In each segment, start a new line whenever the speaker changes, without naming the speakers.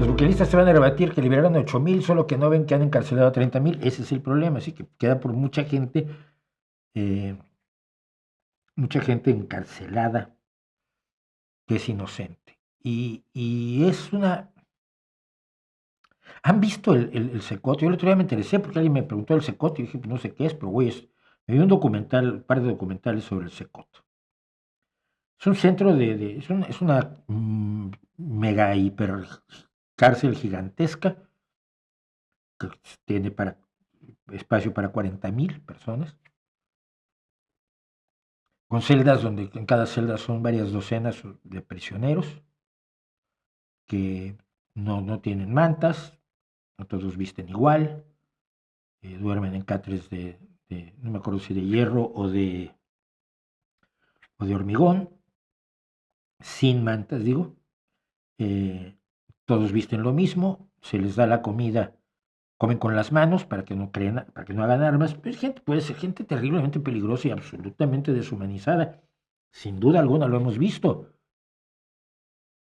Los buquelistas te van a rebatir que liberaron a 8,000, solo que no ven que han encarcelado a 30,000. Ese es el problema, así que queda por mucha gente encarcelada que es inocente. Y es una... ¿Han visto el Secoto? Yo el otro día me interesé porque alguien me preguntó el Secoto y dije, pues no sé qué es, pero güey, me vi un documental, un par de documentales sobre el Secoto. Es un centro es una mega hiper cárcel gigantesca que tiene espacio para 40,000 personas, con celdas donde en cada celda son varias docenas de prisioneros que no tienen mantas, no todos visten igual, duermen en catres no me acuerdo si de hierro o de hormigón, sin mantas, digo. Todos visten lo mismo, se les da la comida, comen con las manos para que para que no hagan armas. Pues puede ser gente terriblemente peligrosa y absolutamente deshumanizada. Sin duda alguna lo hemos visto.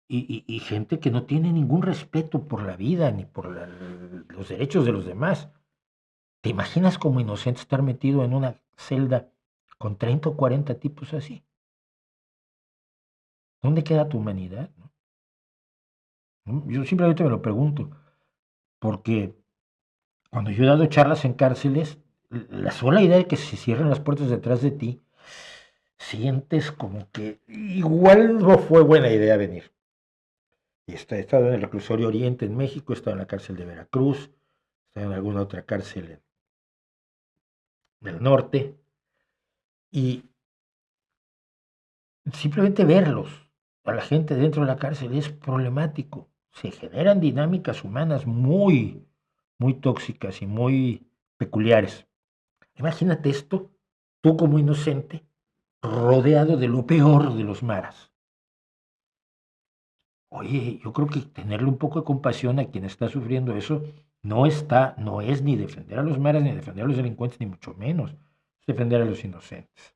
Y gente que no tiene ningún respeto por la vida ni por los derechos de los demás. ¿Te imaginas como inocente estar metido en una celda con 30 o 40 tipos así? ¿Dónde queda tu humanidad? Yo simplemente me lo pregunto, porque cuando yo he dado charlas en cárceles, la sola idea de que se cierren las puertas detrás de ti, sientes como que igual no fue buena idea venir. Y he estado en el reclusorio Oriente en México, he estado en la cárcel de Veracruz, he estado en alguna otra cárcel del norte, y simplemente verlos, a la gente dentro de la cárcel, es problemático. Se generan dinámicas humanas muy tóxicas y muy peculiares. Imagínate esto, tú como inocente, rodeado de lo peor de los maras. Oye, yo creo que tenerle un poco de compasión a quien está sufriendo eso no es ni defender a los maras, ni defender a los delincuentes, ni mucho menos. Es defender a los inocentes.